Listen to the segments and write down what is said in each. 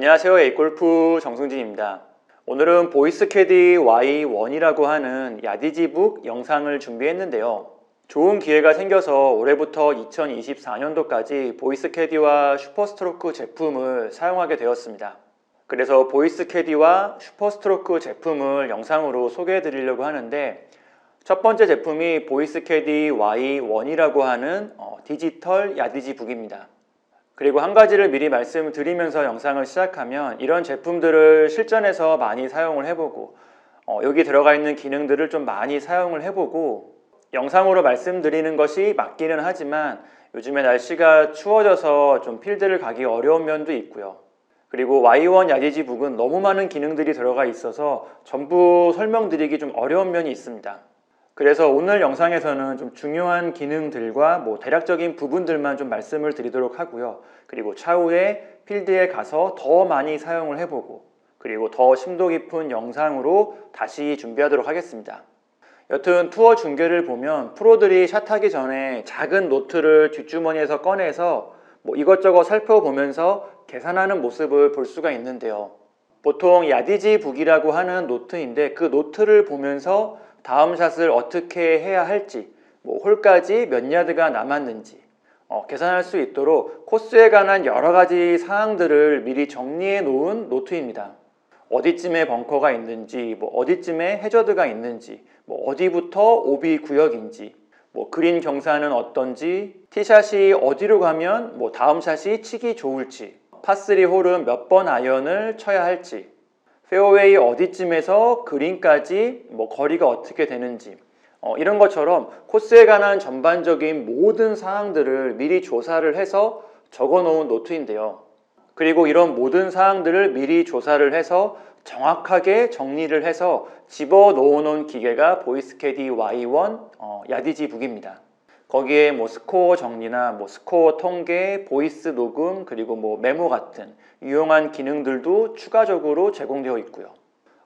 안녕하세요. 에이골프 정승진입니다. 오늘은 보이스캐디 Y1이라고 하는 야디지북 영상을 준비했는데요. 좋은 기회가 생겨서 올해부터 2024년도까지 보이스캐디와 슈퍼스트로크 제품을 사용하게 되었습니다. 그래서 보이스캐디와 슈퍼스트로크 제품을 영상으로 소개해 드리려고 하는데, 첫 번째 제품이 보이스캐디 Y1이라고 하는 디지털 야디지북입니다. 그리고 한 가지를 미리 말씀드리면서 영상을 시작하면, 이런 제품들을 실전에서 많이 사용을 해보고 여기 들어가 있는 기능들을 좀 많이 사용을 해보고 영상으로 말씀드리는 것이 맞기는 하지만 요즘에 날씨가 추워져서 좀 필드를 가기 어려운 면도 있고요. 그리고 Y1 야디지북은 너무 많은 기능들이 들어가 있어서 전부 설명드리기 좀 어려운 면이 있습니다. 그래서 오늘 영상에서는 좀 중요한 기능들과 대략적인 부분들만 좀 말씀을 드리도록 하고요. 그리고 차후에 필드에 가서 더 많이 사용을 해보고, 그리고 더 심도 깊은 영상으로 다시 준비하도록 하겠습니다. 여튼 투어 중계를 보면 프로들이 샷하기 전에 작은 노트를 뒷주머니에서 꺼내서 이것저것 살펴보면서 계산하는 모습을 볼 수가 있는데요. 보통 야디지북이라고 하는 노트인데, 그 노트를 보면서 다음 샷을 어떻게 해야 할지, 홀까지 몇 야드가 남았는지 계산할 수 있도록 코스에 관한 여러 가지 사항들을 미리 정리해 놓은 노트입니다. 어디쯤에 벙커가 있는지, 어디쯤에 해저드가 있는지, 어디부터 오비 구역인지, 그린 경사는 어떤지, 티샷이 어디로 가면 다음 샷이 치기 좋을지, 파3 홀은 몇 번 아이언을 쳐야 할지, 페어웨이 어디쯤에서 그린까지 거리가 어떻게 되는지, 이런 것처럼 코스에 관한 전반적인 모든 사항들을 미리 조사를 해서 적어 놓은 노트인데요. 그리고 이런 모든 사항들을 미리 조사를 해서 정확하게 정리를 해서 집어 넣어 놓은 기계가 보이스캐디 Y1 야디지북입니다. 거기에 스코어 정리나 스코어 통계, 보이스 녹음, 그리고 메모 같은 유용한 기능들도 추가적으로 제공되어 있고요.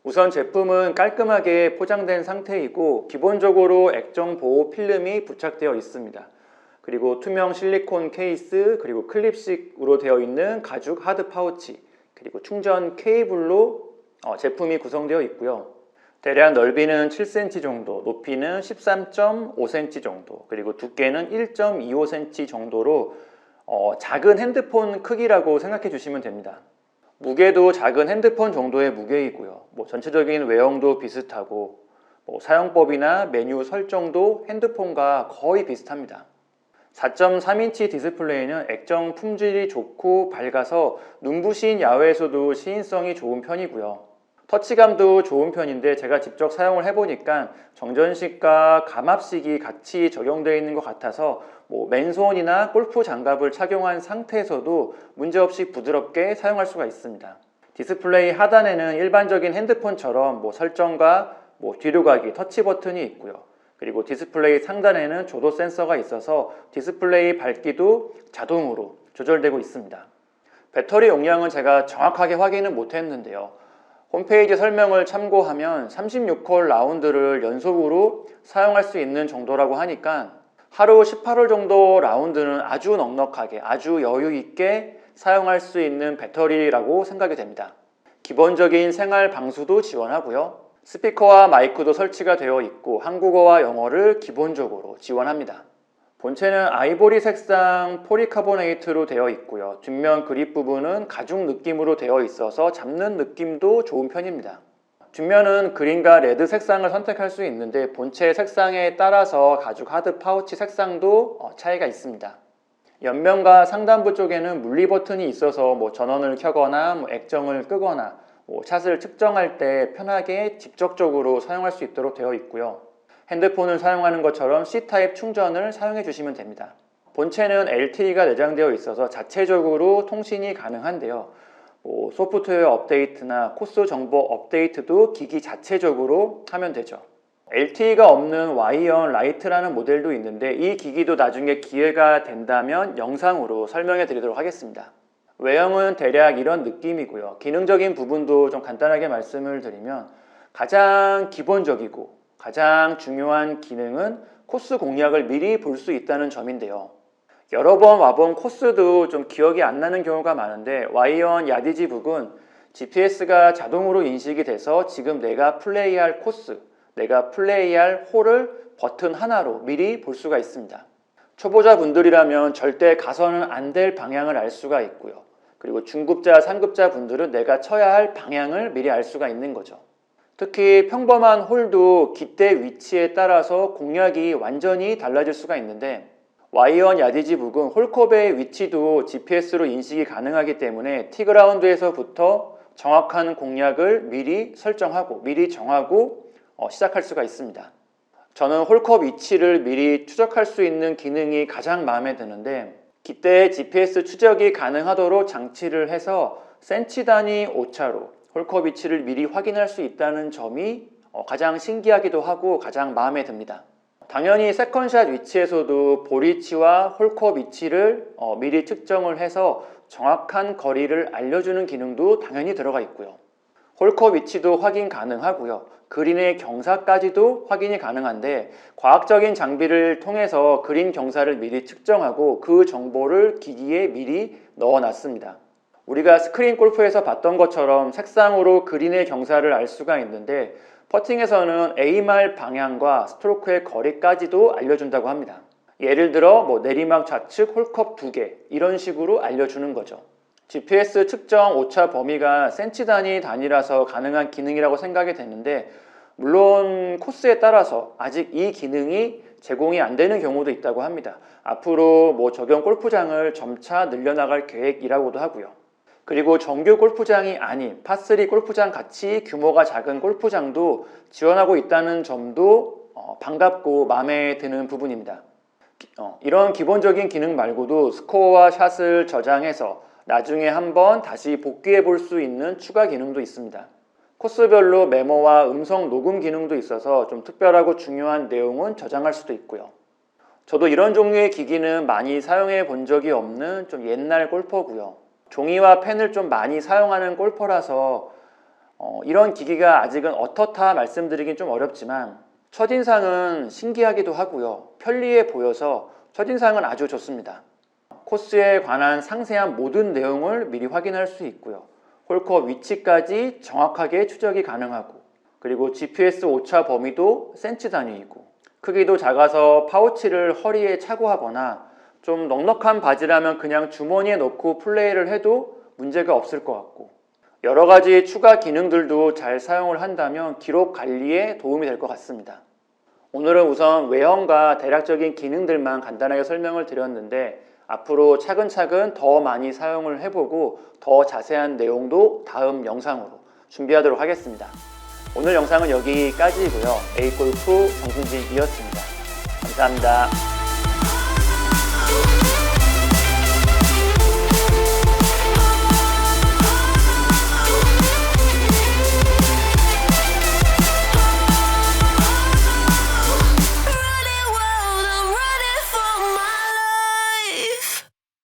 우선 제품은 깔끔하게 포장된 상태이고, 기본적으로 액정 보호 필름이 부착되어 있습니다. 그리고 투명 실리콘 케이스, 그리고 클립식으로 되어 있는 가죽 하드 파우치, 그리고 충전 케이블로 제품이 구성되어 있고요. 대략 넓이는 7cm 정도, 높이는 13.5cm 정도, 그리고 두께는 1.25cm 정도로 작은 핸드폰 크기라고 생각해 주시면 됩니다. 무게도 작은 핸드폰 정도의 무게이고요. 전체적인 외형도 비슷하고 사용법이나 메뉴 설정도 핸드폰과 거의 비슷합니다. 4.3인치 디스플레이는 액정 품질이 좋고 밝아서 눈부신 야외에서도 시인성이 좋은 편이고요. 터치감도 좋은 편인데, 제가 직접 사용을 해보니까 정전식과 감압식이 같이 적용되어 있는 것 같아서 맨손이나 골프 장갑을 착용한 상태에서도 문제없이 부드럽게 사용할 수가 있습니다. 디스플레이 하단에는 일반적인 핸드폰처럼 설정과 뒤로 가기 터치 버튼이 있고요. 그리고 디스플레이 상단에는 조도 센서가 있어서 디스플레이 밝기도 자동으로 조절되고 있습니다. 배터리 용량은 제가 정확하게 확인은 못했는데요. 홈페이지 설명을 참고하면 36홀 라운드를 연속으로 사용할 수 있는 정도라고 하니까 하루 18홀 정도 라운드는 아주 넉넉하게, 아주 여유 있게 사용할 수 있는 배터리라고 생각이 됩니다. 기본적인 생활 방수도 지원하고요. 스피커와 마이크도 설치가 되어 있고 한국어와 영어를 기본적으로 지원합니다. 본체는 아이보리 색상 포리카보네이트로 되어 있고요. 뒷면 그립 부분은 가죽 느낌으로 되어 있어서 잡는 느낌도 좋은 편입니다. 뒷면은 그린과 레드 색상을 선택할 수 있는데, 본체 색상에 따라서 가죽 하드 파우치 색상도 차이가 있습니다. 옆면과 상단부 쪽에는 물리 버튼이 있어서 전원을 켜거나 액정을 끄거나 샷을 측정할 때 편하게 직접적으로 사용할 수 있도록 되어 있고요. 핸드폰을 사용하는 것처럼 C타입 충전을 사용해 주시면 됩니다. 본체는 LTE가 내장되어 있어서 자체적으로 통신이 가능한데요. 소프트웨어 업데이트나 코스 정보 업데이트도 기기 자체적으로 하면 되죠. LTE가 없는 Y1 라이트라는 모델도 있는데, 이 기기도 나중에 기회가 된다면 영상으로 설명해 드리도록 하겠습니다. 외형은 대략 이런 느낌이고요. 기능적인 부분도 좀 간단하게 말씀을 드리면, 가장 기본적이고 가장 중요한 기능은 코스 공략을 미리 볼 수 있다는 점인데요. 여러 번 와본 코스도 좀 기억이 안 나는 경우가 많은데 Y1 야디지북은 GPS가 자동으로 인식이 돼서 지금 내가 플레이할 코스, 내가 플레이할 홀을 버튼 하나로 미리 볼 수가 있습니다. 초보자분들이라면 절대 가서는 안 될 방향을 알 수가 있고요. 그리고 중급자, 상급자 분들은 내가 쳐야 할 방향을 미리 알 수가 있는 거죠. 특히 평범한 홀도 깃대 위치에 따라서 공략이 완전히 달라질 수가 있는데 Y1 야디지북은 홀컵의 위치도 GPS로 인식이 가능하기 때문에 티그라운드에서부터 정확한 공략을 미리 설정하고 미리 정하고 시작할 수가 있습니다. 저는 홀컵 위치를 미리 추적할 수 있는 기능이 가장 마음에 드는데 깃대의 GPS 추적이 가능하도록 장치를 해서 센치 단위 오차로 홀컵 위치를 미리 확인할 수 있다는 점이 가장 신기하기도 하고 가장 마음에 듭니다. 당연히 세컨샷 위치에서도 볼 위치와 홀컵 위치를 미리 측정을 해서 정확한 거리를 알려주는 기능도 당연히 들어가 있고요. 홀컵 위치도 확인 가능하고요. 그린의 경사까지도 확인이 가능한데 과학적인 장비를 통해서 그린 경사를 미리 측정하고 그 정보를 기기에 미리 넣어놨습니다. 우리가 스크린 골프에서 봤던 것처럼 색상으로 그린의 경사를 알 수가 있는데 퍼팅에서는 에임할 방향과 스트로크의 거리까지도 알려준다고 합니다. 예를 들어 내리막 좌측 홀컵 2개 이런 식으로 알려주는 거죠. GPS 측정 오차 범위가 센치 단위라서 가능한 기능이라고 생각이 되는데 물론 코스에 따라서 아직 이 기능이 제공이 안 되는 경우도 있다고 합니다. 앞으로 적용 골프장을 점차 늘려나갈 계획이라고도 하고요. 그리고 정규 골프장이 아닌 파3 골프장 같이 규모가 작은 골프장도 지원하고 있다는 점도 반갑고 마음에 드는 부분입니다. 이런 기본적인 기능 말고도 스코어와 샷을 저장해서 나중에 한번 다시 복귀해 볼 수 있는 추가 기능도 있습니다. 코스별로 메모와 음성 녹음 기능도 있어서 좀 특별하고 중요한 내용은 저장할 수도 있고요. 저도 이런 종류의 기기는 많이 사용해 본 적이 없는 좀 옛날 골퍼고요. 종이와 펜을 좀 많이 사용하는 골퍼라서 이런 기기가 아직은 어떻다 말씀드리긴 좀 어렵지만 첫인상은 신기하기도 하고요. 편리해 보여서 첫인상은 아주 좋습니다. 코스에 관한 상세한 모든 내용을 미리 확인할 수 있고요. 홀컵 위치까지 정확하게 추적이 가능하고 그리고 GPS 오차 범위도 센치 단위이고 크기도 작아서 파우치를 허리에 차고 하거나 좀 넉넉한 바지라면 그냥 주머니에 넣고 플레이를 해도 문제가 없을 것 같고 여러 가지 추가 기능들도 잘 사용을 한다면 기록 관리에 도움이 될 것 같습니다. 오늘은 우선 외형과 대략적인 기능들만 간단하게 설명을 드렸는데 앞으로 차근차근 더 많이 사용을 해보고 더 자세한 내용도 다음 영상으로 준비하도록 하겠습니다. 오늘 영상은 여기까지고요. A골프 정승진이었습니다. 감사합니다.